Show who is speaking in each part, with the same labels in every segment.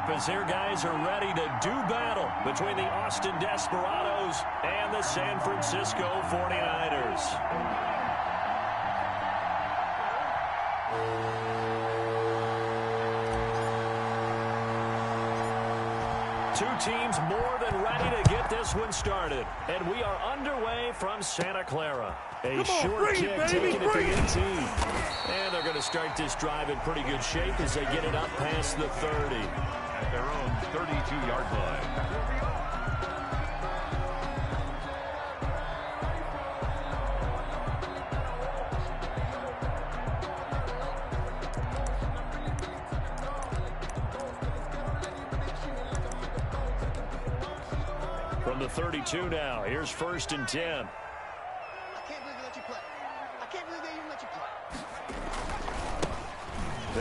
Speaker 1: as their guys are ready to do battle between the Austin Desperados and the San Francisco 49ers. Two teams more than ready to get this one started. And we are underway from Santa Clara. A short kick taken at the 18. And they're going to start this drive in pretty good shape as they get it up past the 30.
Speaker 2: At their own 32-yard line.
Speaker 1: From the 32 now, here's 1st and 10.
Speaker 3: I can't believe they let you play. I can't believe they even let you play.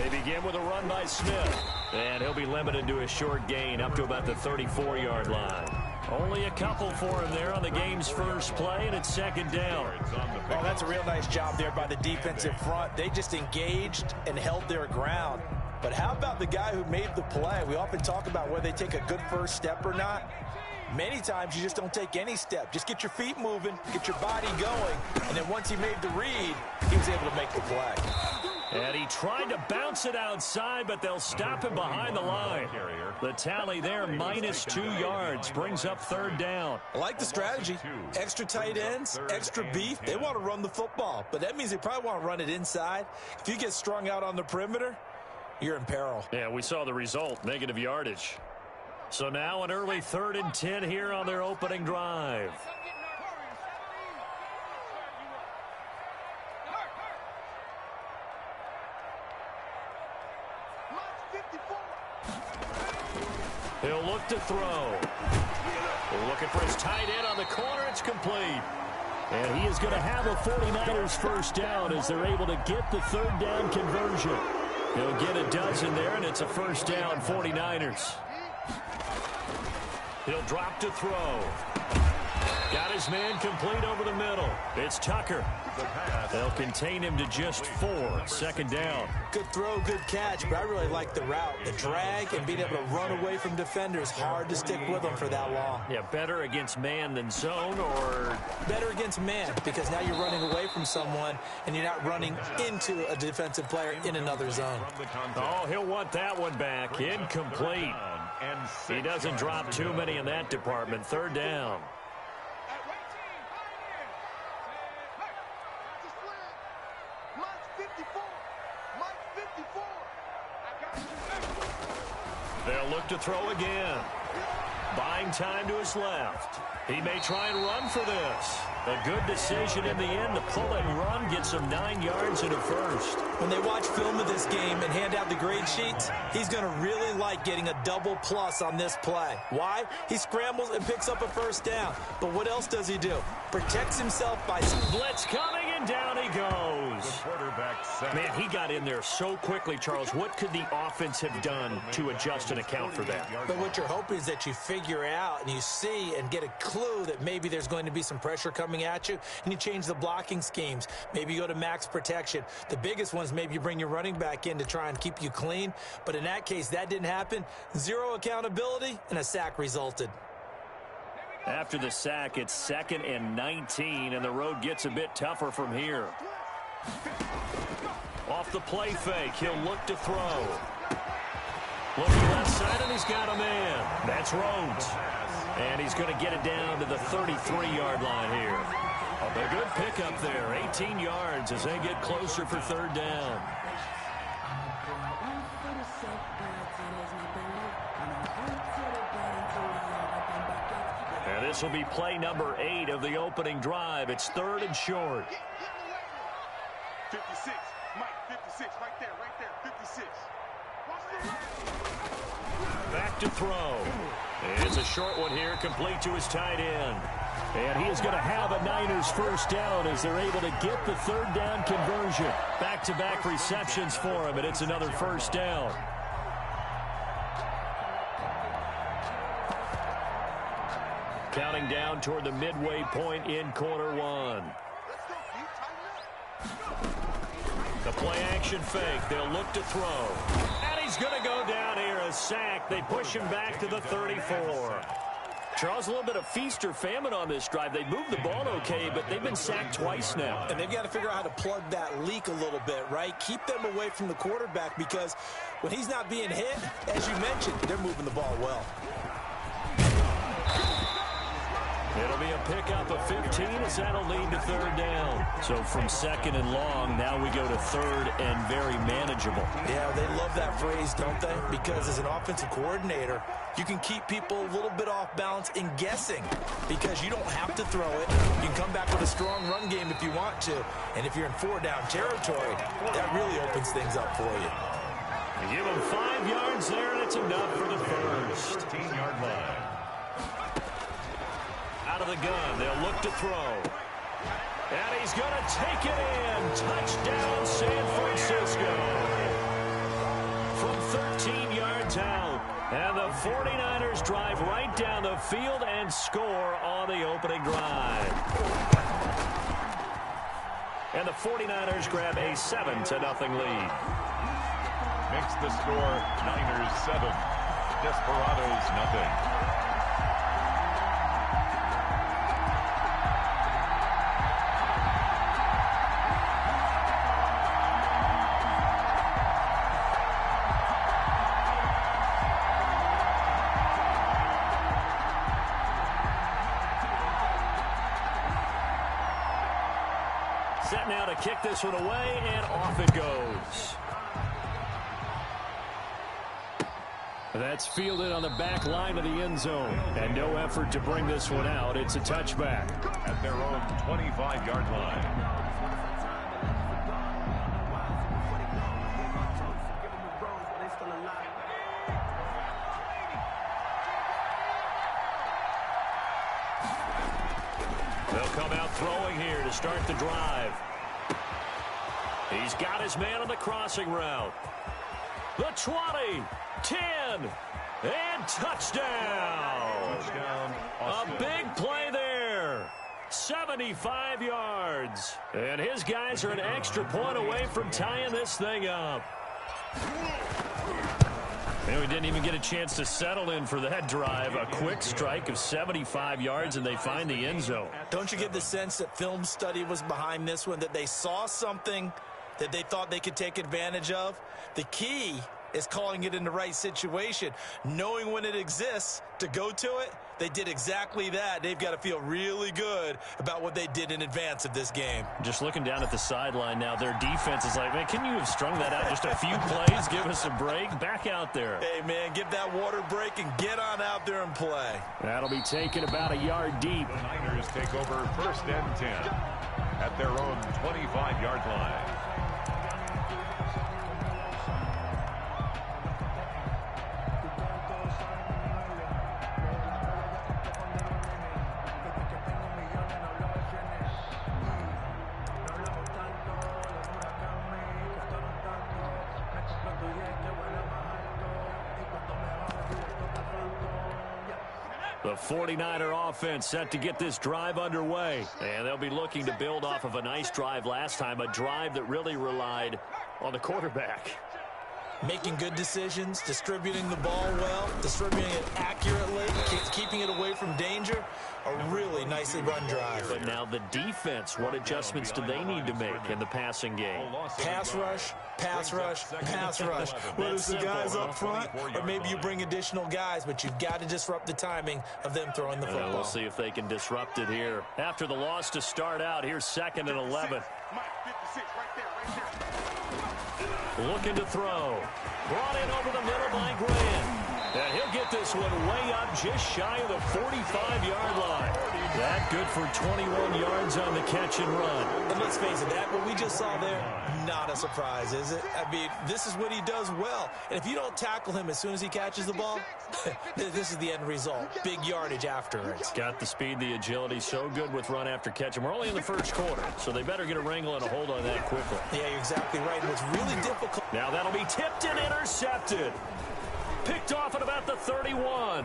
Speaker 1: They begin with a run by Smith. And he'll be limited to a short gain up to about the 34-yard line. Only a couple for him there on the game's first play, and it's 2nd down.
Speaker 4: Oh, that's a real nice job there by the defensive front. They just engaged and held their ground. But how about the guy who made the play? We often talk about whether they take a good first step or not. Many times you just don't take any step. Just get your feet moving, get your body going, and then once he made the read, he was able to make the play.
Speaker 1: And he tried to bounce it outside, but they'll stop him behind the line. The tally there, -2 yards, brings up 3rd down.
Speaker 4: I like the strategy. Extra tight ends, extra beef. They want to run the football, but that means they probably want to run it inside. If you get strung out on the perimeter, you're in peril.
Speaker 1: Yeah, we saw the result, negative yardage. So now an early 3rd and 10 here on their opening drive. He'll look to throw. Looking for his tight end on the corner. It's complete. And he is going to have a 49ers first down as they're able to get the 3rd down conversion. He'll get a dozen there, and it's a first down 49ers. He'll drop to throw. Got his man complete over the middle. It's Tucker. They'll contain him to just 4. 2nd down.
Speaker 4: Good throw, good catch, but I really like the route. The drag and being able to run away from defenders. Hard to stick with them for that long.
Speaker 1: Yeah, better against man than zone, or
Speaker 4: better against man, because now you're running away from someone and you're not running into a defensive player in another zone.
Speaker 1: Oh, he'll want that one back. Incomplete. He doesn't drop too many in that department. 3rd down. They'll look to throw again. Buying time to his left. He may try and run for this. A good decision in the end to pull and run, get some 9 yards and a first.
Speaker 4: When they watch film of this game and hand out the grade sheets, he's going to really like getting a double plus on this play. Why? He scrambles and picks up a first down. But what else does he do? Protects himself by
Speaker 1: blitz coming, and down he goes. Man, he got in there so quickly, Charles. What could the offense have done to adjust and account for that?
Speaker 4: But what you're hoping is that you figure out and you see and get a clue that maybe there's going to be some pressure coming at you, and you change the blocking schemes. Maybe you go to max protection. The biggest ones, maybe you bring your running back in to try and keep you clean. But in that case, that didn't happen. 0 accountability, and a sack resulted.
Speaker 1: After the sack, it's 2nd and 19, and the road gets a bit tougher from here. Off the play fake, he'll look to throw. Looking left side, and he's got a man. That's Rhodes. And he's going to get it down to the 33-yard line here. A good pickup there, 18 yards as they get closer for 3rd down. And this will be play number 8 of the opening drive. It's 3rd and short.
Speaker 3: 56, Mike, 56, right there, 56.
Speaker 1: Back to throw. It's a short one here, complete to his tight end. And he is going to have a Niners first down as they're able to get the 3rd down conversion. Back-to-back receptions for him, and it's another first down. Counting down toward the midway point in quarter 1. The play action fake. They'll look to throw. And he's going to go down here. a sack. They push him back to the 34. Charles, a little bit of feast or famine on this drive. They moved the ball okay, but they've been sacked twice now.
Speaker 4: And they've got to figure out how to plug that leak a little bit, right? Keep them away from the quarterback, because when he's not being hit, as you mentioned, they're moving the ball well.
Speaker 1: It'll be a pickup of 15 as that'll lead to third down. So from second and long, now we go to third and very manageable.
Speaker 4: Yeah, they love that phrase, don't they? Because as an offensive coordinator, you can keep people a little bit off balance in guessing, because you don't have to throw it. You can come back with a strong run game if you want to. And if you're in 4-down territory, that really opens things up for you.
Speaker 1: You give them 5 yards there, and it's enough for the first.
Speaker 2: 13-yard line.
Speaker 1: Out of the gun, they'll look to throw. And he's going to take it in. Touchdown, San Francisco. From 13 yards out. And the 49ers drive right down the field and score on the opening drive. And the 49ers grab a 7-0 lead.
Speaker 2: Makes the score Niners 7, Desperados nothing.
Speaker 1: Set now to kick this one away, and off it goes. That's fielded on the back line of the end zone. And no effort to bring this one out. It's a touchback.
Speaker 2: At their own 25-yard line.
Speaker 1: They'll come out throwing here to start the drive. He's got his man on the crossing route. The 20, 10, and touchdown. A big play there. 75 yards. And his guys are an extra point away from tying this thing up. And we didn't even get a chance to settle in for that drive. A quick strike of 75 yards, and they find the end zone.
Speaker 4: Don't you get the sense that film study was behind this one, that they saw something that they thought they could take advantage of? The key is calling it in the right situation, knowing when it exists to go to it. They did exactly that. They've got to feel really good about what they did in advance of this game.
Speaker 1: Just looking down at the sideline now, their defense is like, man, can you have strung that out just a few plays? Give us a break. Back out there.
Speaker 4: Hey, man, give that water break and get on out there and play.
Speaker 1: That'll be taken about a yard deep.
Speaker 2: The Niners take over first and 10 at their own 25-yard line.
Speaker 1: The 49er offense set to get this drive underway. And they'll be looking to build off of a nice drive last time, a drive that really relied on the quarterback.
Speaker 4: Making good decisions, distributing the ball well, distributing it accurately, keeping it away from danger. A really nicely run drive.
Speaker 1: But now the defense, what adjustments do they need to make in the passing game?
Speaker 4: Pass rush, pass rush, pass rush. Whether it's the guys up front or maybe you bring additional guys, but you've got to disrupt the timing of them throwing the football.
Speaker 1: We'll see if they can disrupt it here. After the loss to start out, here's 2nd and 11. Looking to throw. Brought in over the middle by Grant. And he'll get this one way up just shy of the 45-yard line. That good for 21 yards on the catch and run.
Speaker 4: And let's face it, that what we just saw there, not a surprise, is it? I mean, this is what he does well. And if you don't tackle him as soon as he catches the ball, this is the end result. Big yardage afterwards.
Speaker 1: Got the speed, the agility, so good with run after catch. And we're only in the first quarter, so they better get a wrangle and a hold on that quickly.
Speaker 4: Yeah, you're exactly right. And what's really difficult.
Speaker 1: Now that'll be tipped and intercepted. Picked off at about the 31.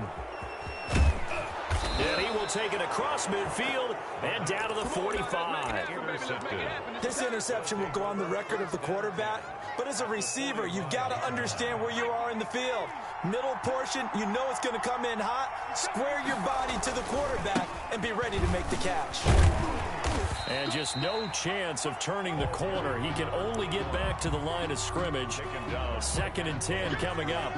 Speaker 1: And he will take it across midfield and down to the 45.
Speaker 4: This interception will go on the record of the quarterback, but as a receiver, you've got to understand where you are in the field. Middle portion, you know it's going to come in hot. Square your body to the quarterback and be ready to make the catch.
Speaker 1: And just no chance of turning the corner. He can only get back to the line of scrimmage. 2nd and 10 coming up.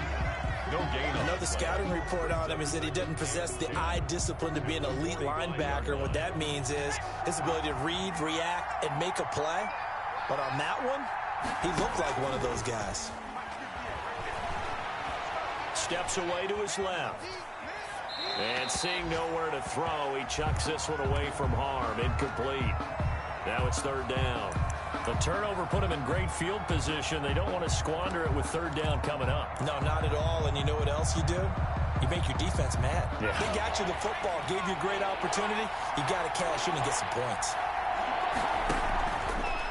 Speaker 4: I know the scouting report on him is that he doesn't possess the eye discipline to be an elite linebacker. What that means is his ability to read, react, and make a play. But on that one, he looked like one of those guys.
Speaker 1: Steps away to his left. And seeing nowhere to throw, he chucks this one away from harm. Incomplete. Now it's 3rd down. The turnover put him in great field position. They don't want to squander it with 3rd down coming up.
Speaker 4: No, not at all. And you know what else you do? You make your defense mad.
Speaker 1: Yeah.
Speaker 4: They got you the football, gave you a great opportunity. You got to cash in and get some points.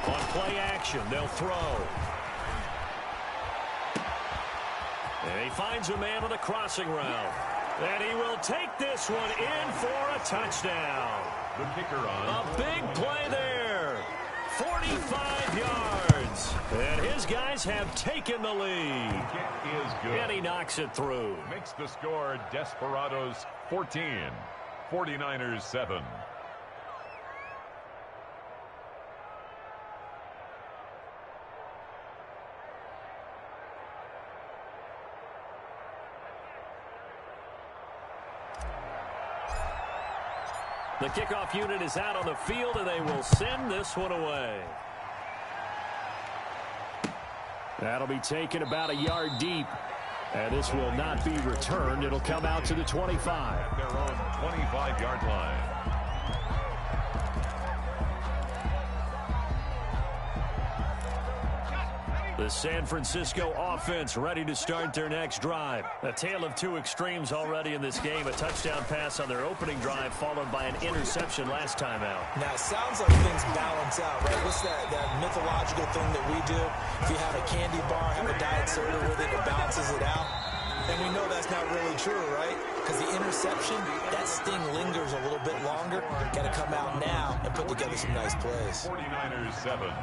Speaker 1: On play action, they'll throw. And he finds a man on a crossing route. And he will take this one in for a touchdown.
Speaker 2: The kicker on.
Speaker 1: A big play there. 45 yards. And his guys have taken the lead.
Speaker 2: Kick is good.
Speaker 1: And he knocks it through.
Speaker 2: Makes the score Desperados 14, 49ers 7.
Speaker 1: The kickoff unit is out on the field, and they will send this one away. That'll be taken about a yard deep. And this will not be returned. It'll come out to the 25.
Speaker 2: At their own 25-yard line.
Speaker 1: The San Francisco offense ready to start their next drive. A tale of two extremes already in this game. A touchdown pass on their opening drive followed by an interception last time out.
Speaker 4: Now, it sounds like things balance out, right? What's that mythological thing that we do? If you have a candy bar, have a diet soda with it, it balances it out. And we know that's not really true, right? Because the interception, that sting lingers a little bit longer. Got to come out now and put together some nice plays.
Speaker 2: 49ers 7.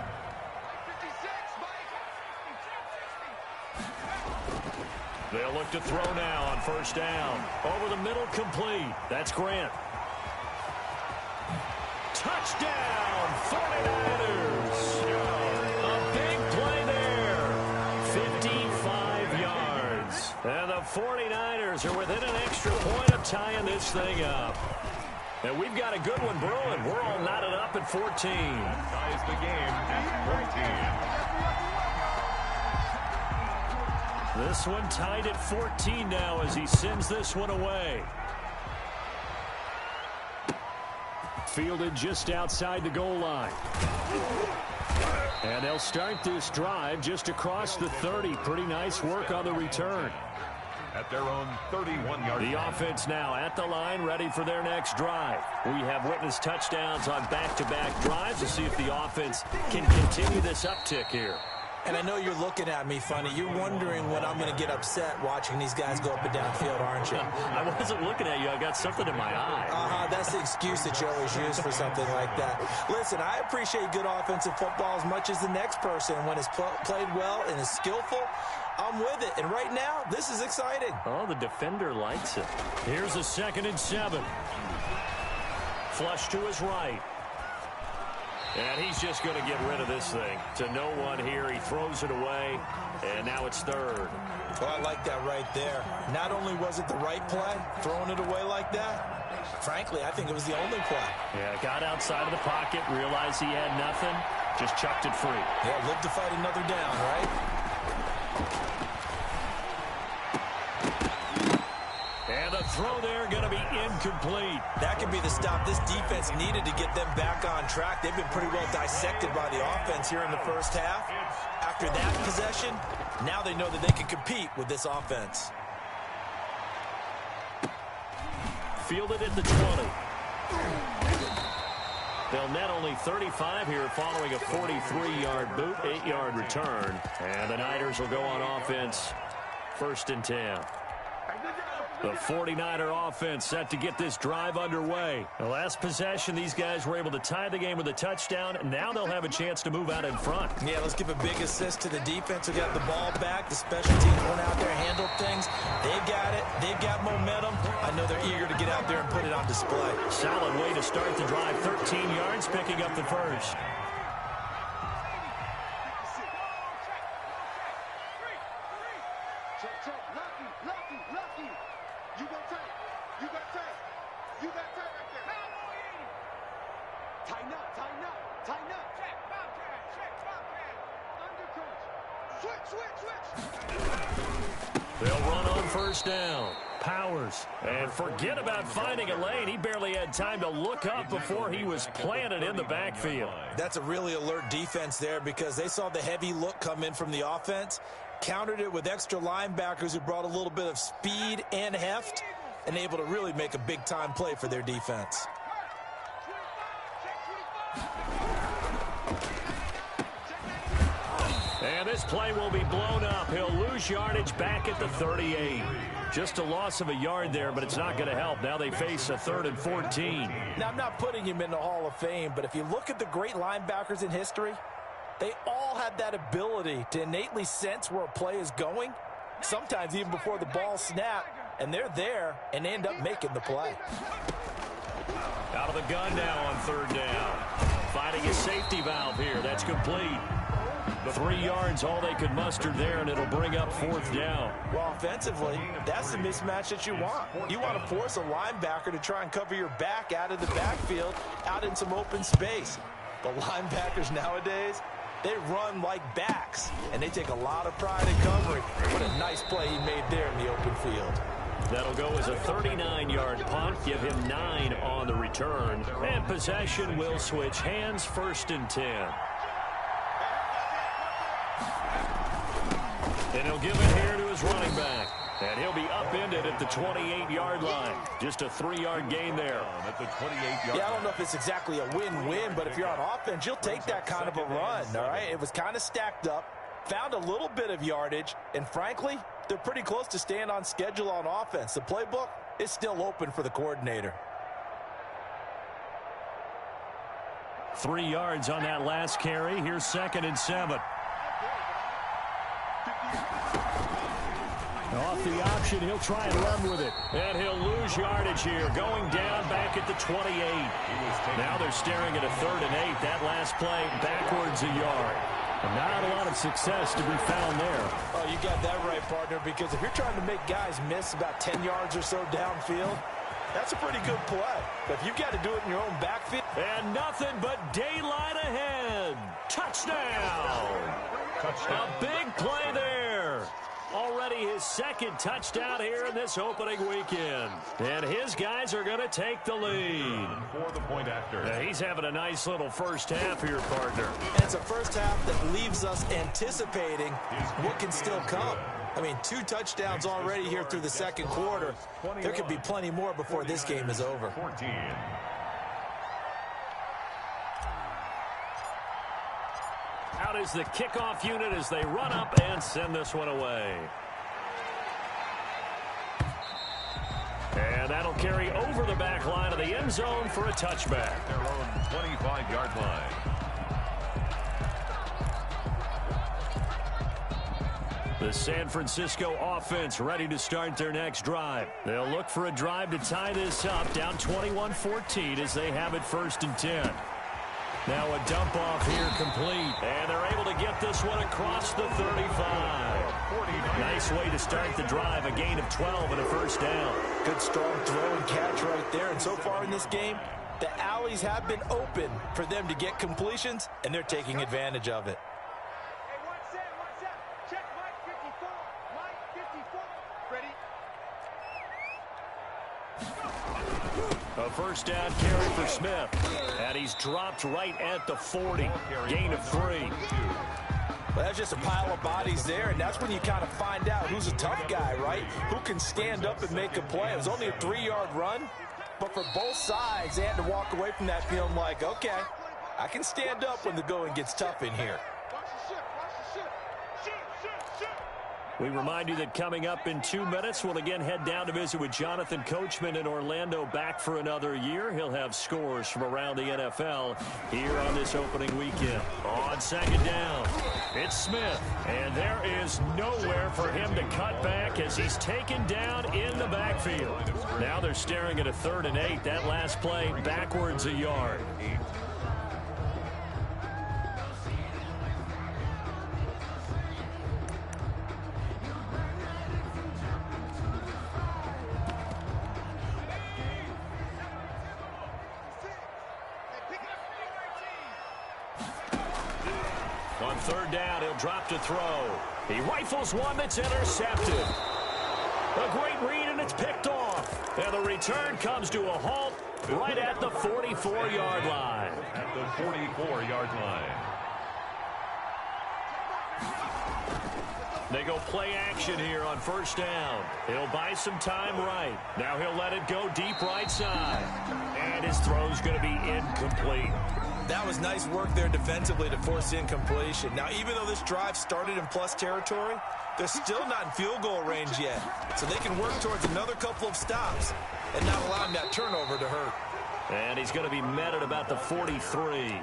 Speaker 1: They'll look to throw now on 1st down. Over the middle, complete. That's Grant. Touchdown, 49ers. A big play there. 55 yards. And the 49ers are within an extra point of tying this thing up. And we've got a good one brewing. We're all knotted up at 14.
Speaker 2: Ties the game at 14.
Speaker 1: This one tied at 14 now as he sends this one away. Fielded just outside the goal line. And they'll start this drive just across the 30. Pretty nice work on the return.
Speaker 2: At their own 31-yard line.
Speaker 1: The offense now at the line, ready for their next drive. We have witnessed touchdowns on back-to-back drives to see if the offense can continue this uptick here.
Speaker 4: And I know you're looking at me funny. You're wondering when I'm going to get upset watching these guys go up and down field, aren't you?
Speaker 1: I wasn't looking at you. I got something in my eye.
Speaker 4: That's the excuse that you always use for something like that. Listen, I appreciate good offensive football as much as the next person. When it's played well and is skillful, I'm with it. And right now, this is exciting.
Speaker 1: Oh, the defender likes it. Here's a 2nd and 7. Flush to his right. And he's just going to get rid of this thing. To no one here. He throws it away. And now it's 3rd.
Speaker 4: Well, I like that right there. Not only was it the right play, throwing it away like that, frankly, I think it was the only play.
Speaker 1: Yeah, got outside of the pocket, realized he had nothing, just chucked it free.
Speaker 4: Yeah, live to fight another down, right?
Speaker 1: And the throw there going to be incomplete.
Speaker 4: That could be the stop this defense needed to get them back on track. They've been pretty well dissected by the offense here in the first half. After that possession, now they know that they can compete with this offense.
Speaker 1: Fielded at the 20. They'll net only 35 here following a 43-yard boot, 8-yard return. And the Niners will go on offense 1st and 10. The 49er offense set to get this drive underway. The last possession, these guys were able to tie the game with a touchdown. Now they'll have a chance to move out in front.
Speaker 4: Yeah, let's give a big assist to the defense who got the ball back. The special teams went out there, handled things. They've got it. They've got momentum. I know they're eager to get out there and put it on display.
Speaker 1: Solid way to start the drive. 13 yards, picking up the first. They'll run on first down. Powers. And forget about finding a lane. He barely had time to look up before he was planted in the backfield.
Speaker 4: That's a really alert defense there because they saw the heavy look come in from the offense, countered it with extra linebackers who brought a little bit of speed and heft, and able to really make a big-time play for their defense.
Speaker 1: And this play will be blown up. He'll lose yardage back at the 38. Just a loss of a yard there, but it's not going to help. Now they face a 3rd and 14.
Speaker 4: Now, I'm not putting him in the Hall of Fame, but if you look at the great linebackers in history, they all have that ability to innately sense where a play is going, sometimes even before the ball snapped, and they're there and they end up making the play.
Speaker 1: Out of the gun now on 3rd down. Finding a safety valve here. That's complete. 3 yards, all they could muster there, and it'll bring up 4th down.
Speaker 4: Well, offensively, that's the mismatch that you want. You want to force a linebacker to try and cover your back out of the backfield, out in some open space. The linebackers nowadays, they run like backs, and they take a lot of pride in covering. What a nice play he made there in the open field.
Speaker 1: That'll go as a 39-yard punt, give him 9 on the return. And possession will switch hands, 1st and 10. And he'll give it here to his running back. And he'll be upended at the 28-yard line. Just a 3-yard gain there.
Speaker 2: At the 28-yard
Speaker 4: Yeah, I don't know if it's exactly a win-win, but if you're on offense, you'll take that kind of a run, all right? It was kind of stacked up, found a little bit of yardage, and frankly, they're pretty close to staying on schedule on offense. The playbook is still open for the coordinator.
Speaker 1: 3 yards on that last carry. Here's 2nd and 7. Off the option, he'll try and run with it. And he'll lose yardage here, going down back at the 28. Now they're staring at a 3rd and 8. That last play, backwards a yard. And not a lot of success to be found there.
Speaker 4: Oh, you got that right, partner, because if you're trying to make guys miss about 10 yards or so downfield, that's a pretty good play. But if you've got to do it in your own backfield.
Speaker 1: And nothing but daylight ahead. Touchdown. A big play there. Already his 2nd touchdown here in this opening weekend. And his guys are going to take the lead.
Speaker 2: For the point after.
Speaker 1: Now he's having a nice little first half here, partner.
Speaker 4: And it's a first half that leaves us anticipating what can still come. I mean, 2 touchdowns already here through the 2nd quarter. There could be plenty more before this game is over.
Speaker 2: 14.
Speaker 1: Out is the kickoff unit as they run up and send this one away. And that'll carry over the back line of the end zone for a touchback.
Speaker 2: Their own 25-yard line.
Speaker 1: The San Francisco offense ready to start their next drive. They'll look for a drive to tie this up, down 21-14 as they have it 1st and 10. Now a dump off here complete. And they're able to get this one across the 35. Nice way to start the drive. A gain of 12 and a 1st down.
Speaker 4: Good strong throw and catch right there. And so far in this game, the alleys have been open for them to get completions, and they're taking advantage of it.
Speaker 3: Hey, one set. Check Mike 54. Mike 54. Ready?
Speaker 1: A 1st down carry for Smith. And he's dropped right at the 40. Gain of 3.
Speaker 4: Well, that's just a pile of bodies there, and that's when you kind of find out who's a tough guy, right? Who can stand up and make a play. It was only a 3-yard run, but for both sides, they had to walk away from that feeling like, okay, I can stand up when the going gets tough in here.
Speaker 3: Watch the ship. Shoot.
Speaker 1: We remind you that coming up in 2 minutes, we'll again head down to visit with Jonathan Coachman in Orlando, back for another year. He'll have scores from around the NFL here on this opening weekend. On second down, it's Smith, and there is nowhere for him to cut back as he's taken down in the backfield. Now they're staring at a 3rd and 8. That last play backwards a yard. On 3rd down, he'll drop to throw. He rifles one that's intercepted. A great read, and it's picked off. And the return comes to a halt right at the 44-yard line.
Speaker 2: At the 44-yard line.
Speaker 1: They go play action here on 1st down. He'll buy some time right. Now he'll let it go deep right side. And his throw's going to be incomplete.
Speaker 4: That was nice work there defensively to force incompletion. Now, even though this drive started in plus territory, they're still not in field goal range yet. So they can work towards another couple of stops and not allowing that turnover to hurt.
Speaker 1: And he's going to be met at about the 43.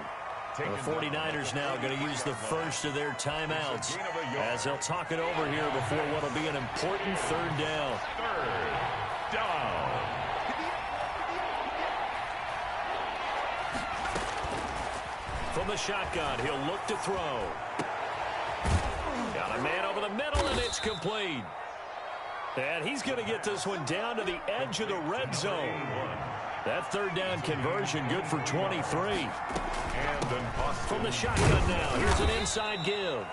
Speaker 1: The 49ers now going to use the first of their timeouts as they'll talk it over here before what will be an important 3rd down.
Speaker 2: 3rd down.
Speaker 1: From the shotgun, he'll look to throw. Got a man over the middle, and it's complete. And he's going to get this one down to the edge of the red zone. That 3rd down conversion good for 23. From the shotgun now, here's an inside give.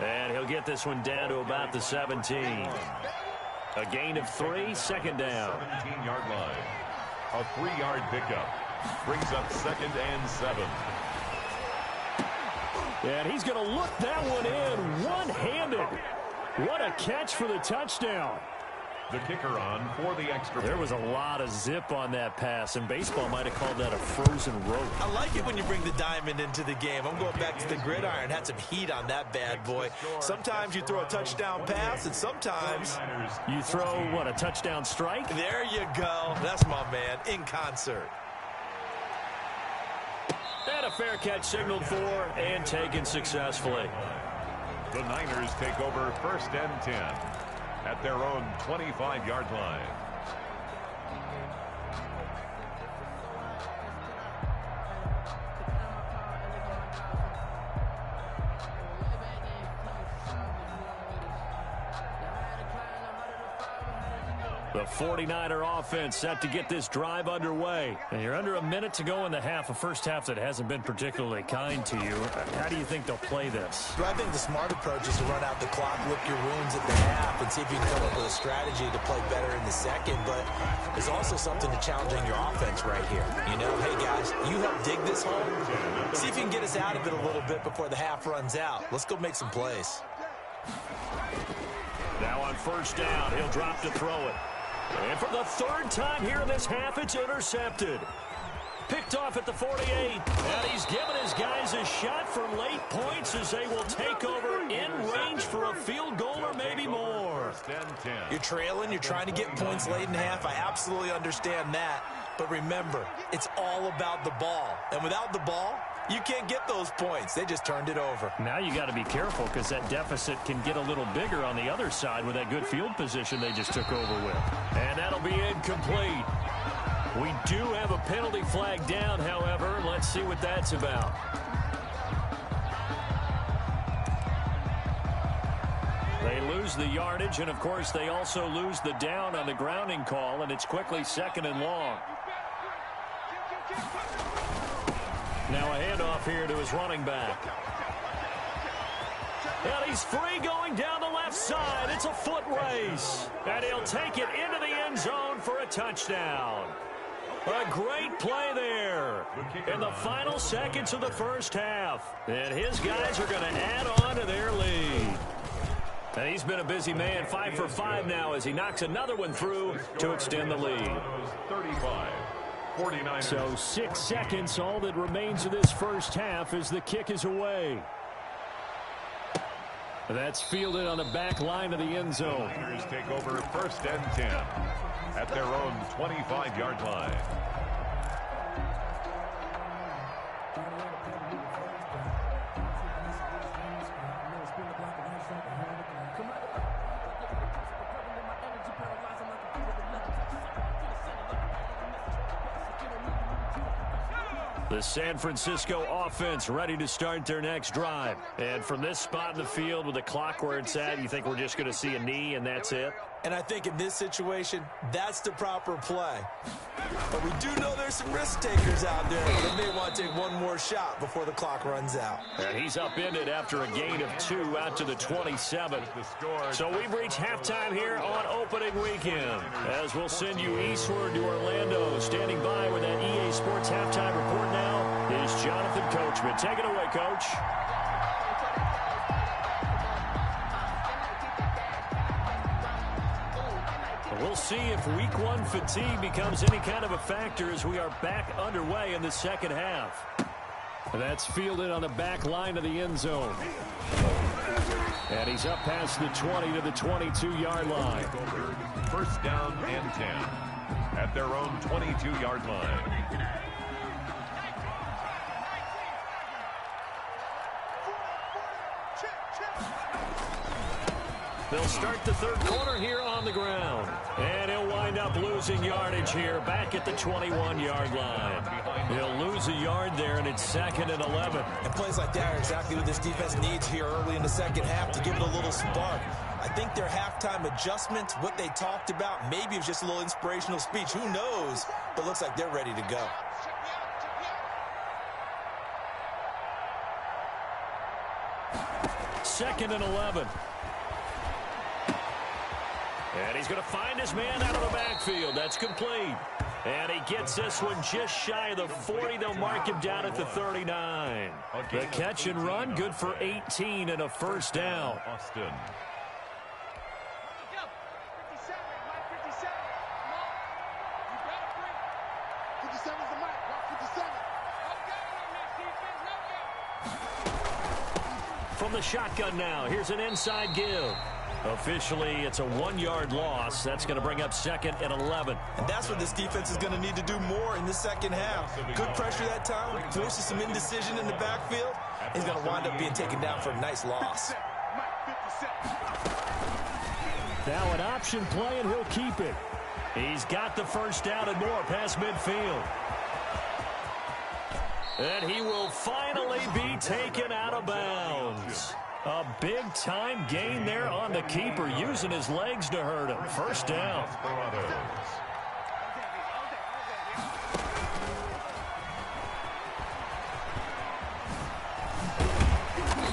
Speaker 1: And he'll get this one down to about the 17. A gain of 3, 2nd down.
Speaker 2: 17-yard line. A 3-yard pickup. Brings up 2nd and 7.
Speaker 1: And he's going to look that one in one-handed. What a catch for the touchdown.
Speaker 2: The kicker on for the extra.
Speaker 1: There was a lot of zip on that pass, and baseball might have called that a frozen rope.
Speaker 4: I like it when you bring the diamond into the game. I'm going back to the gridiron. Had some heat on that bad boy. Sometimes you throw a touchdown pass, and sometimes
Speaker 1: you throw, what, a touchdown strike?
Speaker 4: There you go. That's my man, in concert.
Speaker 1: And a fair catch signaled for and taken successfully.
Speaker 2: The Niners take over 1st and 10 at their own 25-yard line.
Speaker 1: The 49er offense set to get this drive underway. And you're under a minute to go in the half, a first half that hasn't been particularly kind to you. How do you think they'll play this?
Speaker 4: Well, I think the smart approach is to run out the clock, lick your wounds at the half, and see if you can come up with a strategy to play better in the second. But there's also something to challenging your offense right here. You know, hey, guys, you help dig this hole. See if you can get us out of it a little bit before the half runs out. Let's go make some plays.
Speaker 1: Now on 1st down, he'll drop to throw it. And for the 3rd time here in this half, it's intercepted. Picked off at the 48. And he's given his guys a shot for late points as they will take over in range for a field goal or maybe more.
Speaker 4: You're trailing. You're trying to get points late in half. I absolutely understand that. But remember, it's all about the ball. And without the ball, you can't get those points. They just turned it over.
Speaker 1: Now you got to be careful because that deficit can get a little bigger on the other side with that good field position they just took over with. And that'll be incomplete. We do have a penalty flag down, however. Let's see what that's about. They lose the yardage, and of course they also lose the down on the grounding call, and it's quickly 2nd and long. Now a handoff here to his running back. And he's free going down the left side. It's a foot race. And he'll take it into the end zone for a touchdown. A great play there in the final seconds of the first half. And his guys are going to add on to their lead. And he's been a busy man, 5 for 5 now as he knocks another one through to extend the lead.
Speaker 2: 35. 49ers.
Speaker 1: So 6 seconds, all that remains of this first half as the kick is away. That's fielded on the back line of the end zone.
Speaker 2: Niners take over 1st and 10 at their own 25-yard line.
Speaker 1: The San Francisco offense ready to start their next drive. And from this spot in the field with the clock where it's at, you think we're just going to see a knee and that's it?
Speaker 4: And I think in this situation, that's the proper play. But we do know there's some risk takers out there that may want to take one more shot before the clock runs out.
Speaker 1: And he's upended after a gain of 2 out to the 27. So we've reached halftime here on opening weekend. As we'll send you eastward to Orlando. Standing by with that EA Sports halftime report now is Jonathan Coachman. Take it away, Coach. We'll see if week 1 fatigue becomes any kind of a factor as we are back underway in the second half. That's fielded on the back line of the end zone. And he's up past the 20 to the 22-yard line.
Speaker 2: 1st down and 10 at their own 22-yard line.
Speaker 1: They'll start the third quarter here on the ground. And he'll wind up losing yardage here back at the 21-yard line. He'll lose a yard there, and it's 2nd and 11.
Speaker 4: And plays like that are exactly what this defense needs here early in the second half to give it a little spark. I think their halftime adjustment, what they talked about, maybe it was just a little inspirational speech. Who knows? But it looks like they're ready to go.
Speaker 1: Second and 11. And he's going to find his man out of the backfield. That's complete. And he gets this one just shy of the 40. They'll mark him down at the 39. The catch and run, good for 18 and a first down.
Speaker 2: Austin.
Speaker 3: 57 is the mic. 57.
Speaker 1: From the shotgun now, here's an inside give. Officially, it's a 1-yard loss. That's going to bring up 2nd and 11.
Speaker 4: And that's what this defense is going to need to do more in the second half. Good pressure that time, forces some indecision in the backfield. He's going to wind up being taken down for a nice loss.
Speaker 1: Now an option play, and he'll keep it. He's got the first down and more past midfield. And he will finally be taken out of bounds. A big-time gain there on the keeper, using his legs to hurt him. First down.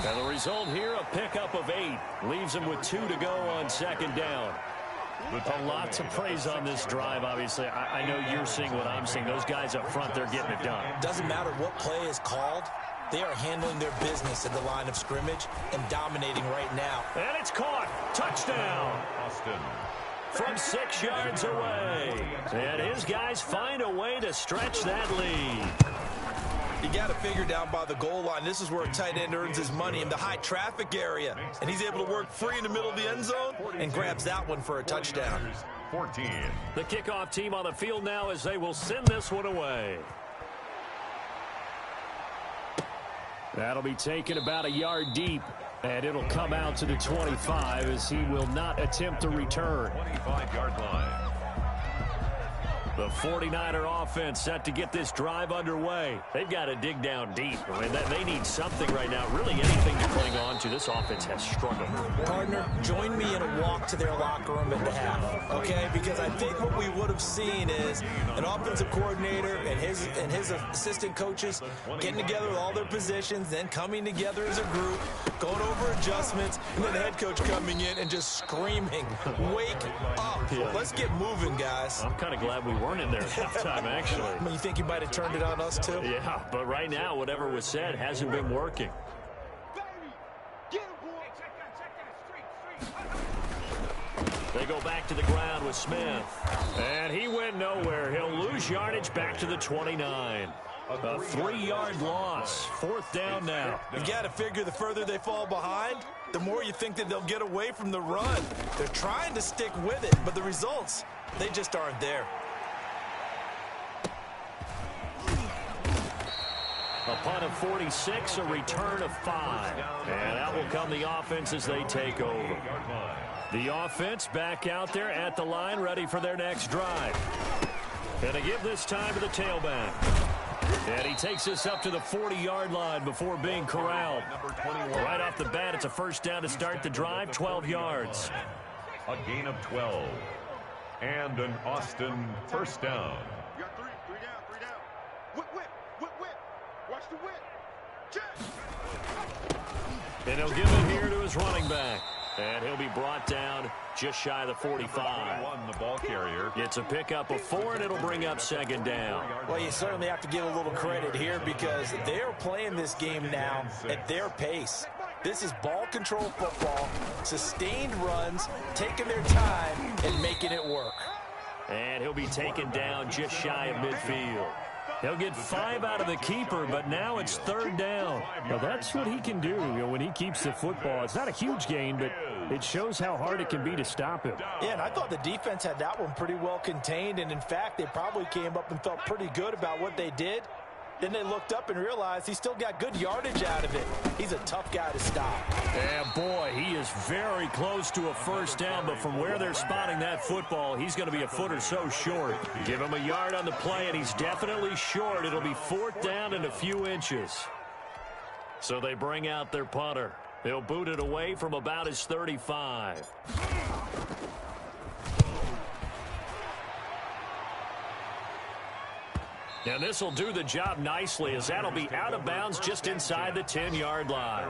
Speaker 1: And the result here, a pickup of 8. Leaves him with 2 to go on 2nd down. A lot to praise on this drive, obviously. I know you're seeing what I'm seeing. Those guys up front, they're getting it done.
Speaker 4: Doesn't matter what play is called. They are handling their business at the line of scrimmage and dominating right now.
Speaker 1: And it's caught. Touchdown.
Speaker 2: Austin.
Speaker 1: From 6 yards away. And his guys find a way to stretch that lead.
Speaker 4: You got to figure down by the goal line. This is where a tight end earns his money in the high traffic area. And he's able to work free in the middle of the end zone and grabs that one for a touchdown.
Speaker 2: 14.
Speaker 1: The kickoff team on the field now as they will send this one away. That'll be taken about a yard deep, and it'll come out to the 25 as he will not attempt to return.
Speaker 2: 25-yard line.
Speaker 1: The 49er offense set to get this drive underway. They've got to dig down deep. I mean, they need something right now, really anything to cling on to. This offense has struggled.
Speaker 4: Partner, join me in a walk to their locker room at the half, okay? Because I think what we would have seen is an offensive coordinator and his assistant coaches getting together with all their positions, then coming together as a group, going over adjustments, and then the head coach coming in and just screaming, "Wake up.
Speaker 1: Yeah.
Speaker 4: Let's get moving, guys."
Speaker 1: I'm kind of glad we weren't in there at halftime, actually.
Speaker 4: I mean, you think you might have turned it on us, too?
Speaker 1: Yeah, but right now, whatever was said hasn't been working. They go back to the ground with Smith. And he went nowhere. He'll lose yardage back to the 29. A 3-yard loss. 4th down now.
Speaker 4: You got to figure the further they fall behind, the more you think that they'll get away from the run. They're trying to stick with it, but the results, they just aren't there.
Speaker 1: A punt of 46, a return of 5. And out will come the offense as they take over. The offense back out there at the line, ready for their next drive. And they give this time to the tailback. And he takes this up to the 40-yard line before being corralled. Right off the bat, it's a first down to start the drive, 12 yards.
Speaker 2: A gain of 12. And an Austin first down.
Speaker 3: You got three down. Whip. Watch the whip. Check.
Speaker 1: And he'll give it here to his running back. And he'll be brought down just shy of the 45.
Speaker 2: The ball carrier.
Speaker 1: It's a pickup of 4, and it'll bring up second down.
Speaker 4: Well, you certainly have to give a little credit here because they're playing this game now at their pace. This is ball control football, sustained runs, taking their time, and making it work.
Speaker 1: And he'll be taken down just shy of midfield. He'll get 5 out of the keeper, but now it's third down.
Speaker 5: Now, that's what he can do, when he keeps the football. It's not a huge gain, but it shows how hard it can be to stop him.
Speaker 4: Yeah, and I thought the defense had that one pretty well contained, and in fact, they probably came up and felt pretty good about what they did. Then they looked up and realized he still got good yardage out of it. He's a tough guy to stop.
Speaker 1: And boy, he is very close to a first down, but from where they're spotting that football, he's going to be a foot or so short. Give him a yard on the play, and he's definitely short. It'll be fourth down and a few inches. So they bring out their punter. He'll boot it away from about his 35. And this will do the job nicely as that'll be out of bounds just inside the 10-yard line.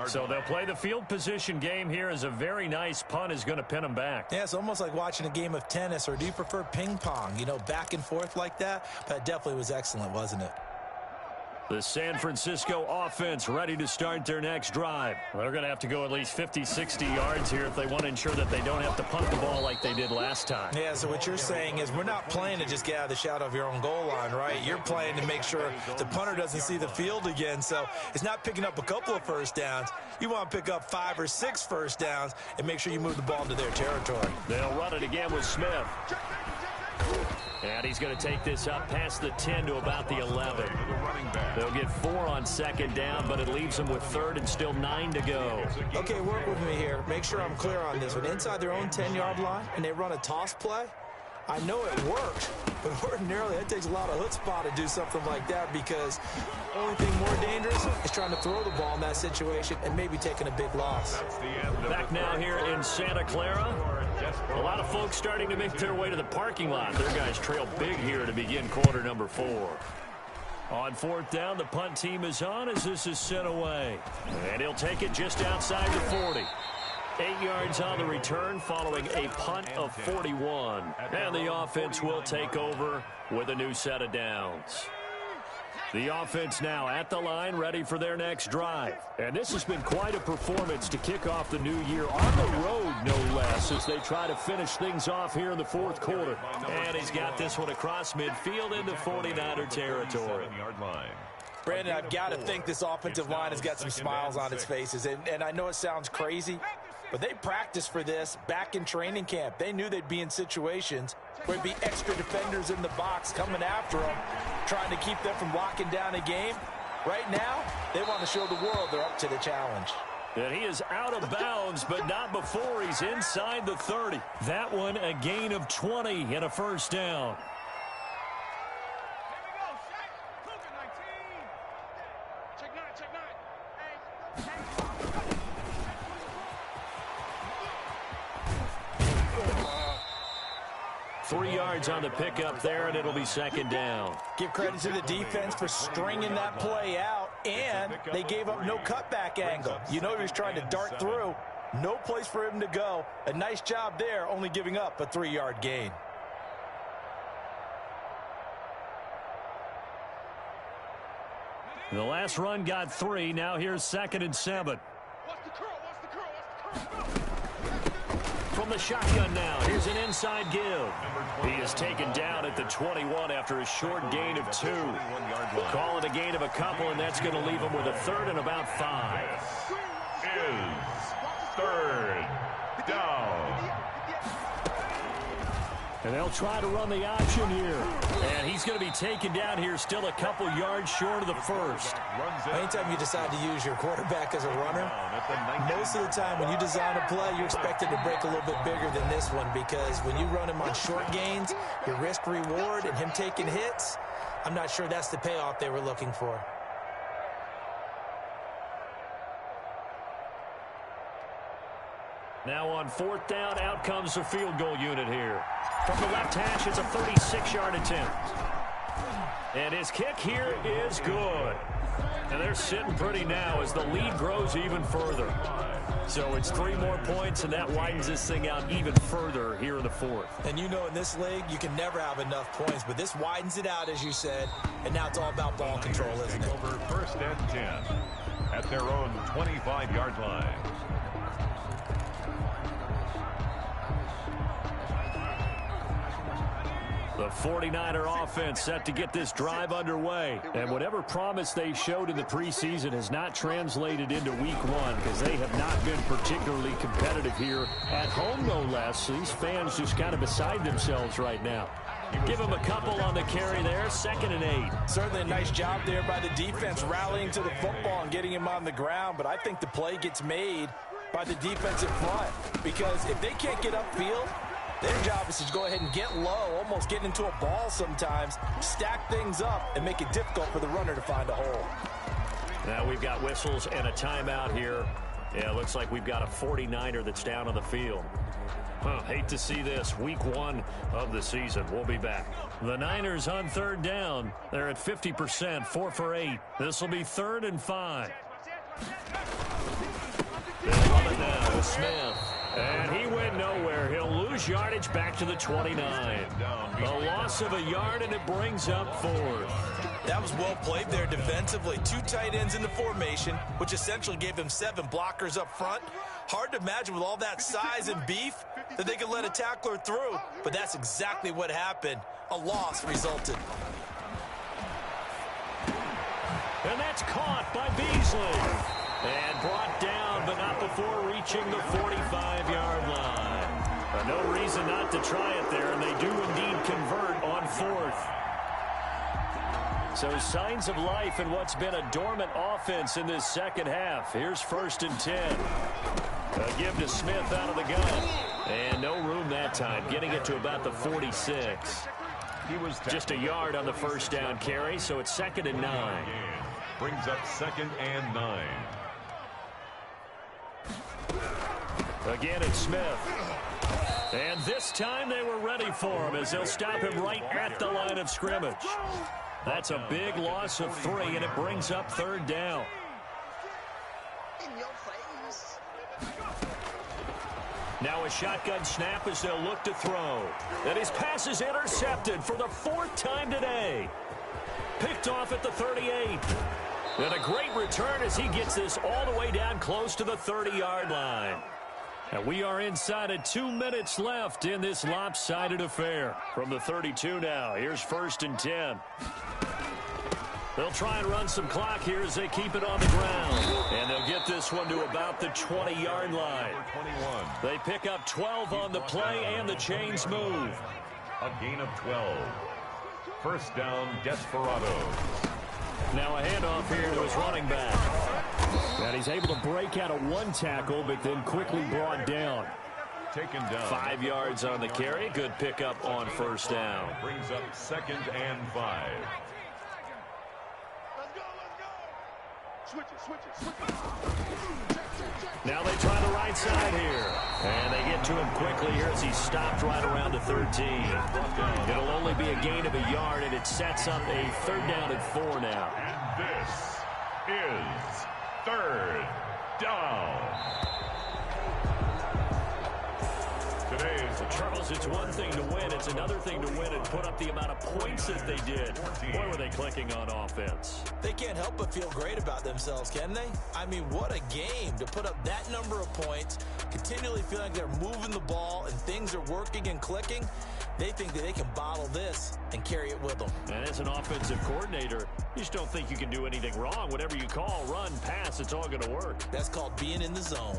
Speaker 1: So they'll play the field position game here as a very nice punt is going to pin them back.
Speaker 4: Yeah, it's almost like watching a game of tennis, or do you prefer ping pong? Back and forth like that? But it definitely was excellent, wasn't it?
Speaker 1: The San Francisco offense ready to start their next drive.
Speaker 5: Well, they're going to have to go at least 50, 60 yards here if they want to ensure that they don't have to punt the ball like they did last time.
Speaker 4: Yeah, so what you're saying is we're not playing to just get out of the shadow of your own goal line, right? You're playing to make sure the punter doesn't see the field again. So it's not picking up a couple of first downs. You want to pick up 5 or 6 first downs and make sure you move the ball into their territory.
Speaker 1: They'll run it again with Smith. And he's going to take this up past the 10 to about the 11. They'll get 4 on second down, but it leaves them with third and still 9 to go.
Speaker 4: Okay, work with me here. Make sure I'm clear on this. When inside their own 10-yard line and they run a toss play, I know it worked, but ordinarily it takes a lot of chutzpah to do something like that because the only thing more dangerous is trying to throw the ball in that situation and maybe taking a big loss.
Speaker 1: Back now here in Santa Clara. A lot of folks starting to make their way to the parking lot. Their guys trail big here to begin quarter number 4. On fourth down, the punt team is on as this is sent away. And he'll take it just outside the 40. 8 yards on the return following a punt of 41. And the offense will take over with a new set of downs. The offense now at the line, ready for their next drive. And this has been quite a performance to kick off the new year on the road, no less, as they try to finish things off here in the fourth quarter. And he's got this one across midfield into 49er territory.
Speaker 4: Brandon, I've got to think this offensive line has got some smiles on its faces. And I know it sounds crazy, but they practiced for this back in training camp. They knew they'd be in situations where there'd be extra defenders in the box coming after them, trying to keep them from locking down a game. Right now, they want to show the world they're up to the challenge.
Speaker 1: And he is out of bounds, but not before he's inside the 30. That one a gain of 20 and a first down.
Speaker 3: Check 9.
Speaker 1: 3 yards on the pickup there, and it'll be second down.
Speaker 4: Give credit to the defense for stringing that play out, and they gave up no cutback angle. You know he was trying to dart through. No place for him to go. A nice job there, only giving up a 3-yard gain.
Speaker 1: The last run got 3. Now here's 2nd and 7.
Speaker 3: Watch the curl.
Speaker 1: From the shotgun now, here's an inside give. He is taken down at the 21 after a short gain of 2. Call it a gain of a couple, and that's going to leave him with a third and about 5.
Speaker 2: Is third down.
Speaker 1: And they'll try to run the option here. And he's going to be taken down here still a couple yards short of the first.
Speaker 4: Anytime you decide to use your quarterback as a runner, most of the time when you design a play, you're expected to break a little bit bigger than this one, because when you run him on short gains, your risk-reward and him taking hits, I'm not sure that's the payoff they were looking for.
Speaker 1: Now on fourth down, out comes the field goal unit here. From the left hash, it's a 36-yard attempt. And his kick here is good. And they're sitting pretty now as the lead grows even further. So it's 3 more points, and that widens this thing out even further here in the fourth.
Speaker 4: And you know, in this league, you can never have enough points, but this widens it out, as you said, and now it's all about ball control, isn't it?
Speaker 2: Over first and 10 at their own 25-yard line.
Speaker 1: The 49er offense set to get this drive underway. And whatever promise they showed in the preseason has not translated into week 1, because they have not been particularly competitive here at home, no less. These fans just kind of beside themselves right now. Give them a couple on the carry there, 2nd and 8.
Speaker 4: Certainly a nice job there by the defense rallying to the football and getting him on the ground, but I think the play gets made by the defensive front, because if they can't get upfield, their job is to go ahead and get low, almost get into a ball sometimes, stack things up, and make it difficult for the runner to find a hole.
Speaker 1: Now we've got whistles and a timeout here. Yeah, it looks like we've got a 49er that's down on the field. Hate to see this. Week 1 of the season. We'll be back. The Niners on third down. They're at 50%, 4 for 8. This will be 3rd and 5. They'll run it now with Smith. And he went nowhere. He'll lose yardage back to the 29. A loss of a yard, and it brings up 4th.
Speaker 4: That was well played there defensively. 2 tight ends in the formation, which essentially gave them 7 blockers up front. Hard to imagine with all that size and beef that they could let a tackler through. But that's exactly what happened. A loss resulted.
Speaker 1: And that's caught by Beasley. And brought down, but not before reaching the 45-yard line. No reason not to try it there, and they do indeed convert on 4th. So signs of life in what's been a dormant offense in this second half. Here's 1st and 10. A give to Smith out of the gun. And no room that time, getting it to about the 46.
Speaker 2: He was
Speaker 1: just a yard on the first down carry, so it's 2nd and 9.
Speaker 2: Brings up 2nd and 9.
Speaker 1: Again, it's Smith. And this time they were ready for him as they'll stop him right at the line of scrimmage. That's a big loss of 3, and it brings up 3rd down. Now a shotgun snap as they'll look to throw. And his pass is intercepted for the 4th time today. Picked off at the 38. And a great return as he gets this all the way down close to the 30-yard line. And we are inside of 2 minutes left in this lopsided affair. From the 32 now, here's 1st and 10. They'll try and run some clock here as they keep it on the ground. And they'll get this one to about the 20-yard line. They pick up 12 on the play, and the chains move.
Speaker 2: A gain of 12. First down, Desperados.
Speaker 1: Now a handoff here to his running back. And he's able to break out of 1 tackle, but then quickly brought down.
Speaker 2: Taken down.
Speaker 1: 5 yards on the carry. Good pickup on first down.
Speaker 2: Brings up 2nd and 5.
Speaker 3: Switch it.
Speaker 1: Now they try the right side here. And they get to him quickly here as he's stopped right around the 13. It'll only be a gain of a yard, and it sets up a 3rd down and 4 now.
Speaker 2: And this is 3rd down. Today is
Speaker 1: Charles, it's one thing to win. It's another thing to win and put up the amount of points that they did. Boy, were they clicking on offense.
Speaker 4: They can't help but feel great about themselves, can they? I mean, what a game to put up that number of points, continually feeling like they're moving the ball and things are working and clicking. They think that they can bottle this and carry it with them.
Speaker 1: And as an offensive coordinator, you just don't think you can do anything wrong. Whatever you call, run, pass, it's all going to work.
Speaker 4: That's called being in the zone.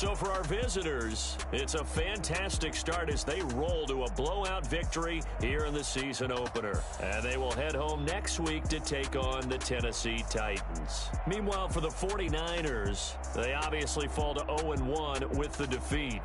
Speaker 1: So for our visitors, it's a fantastic start as they roll to a blowout victory here in the season opener. And they will head home next week to take on the Tennessee Titans. Meanwhile, for the 49ers, they obviously fall to 0-1 with the defeat.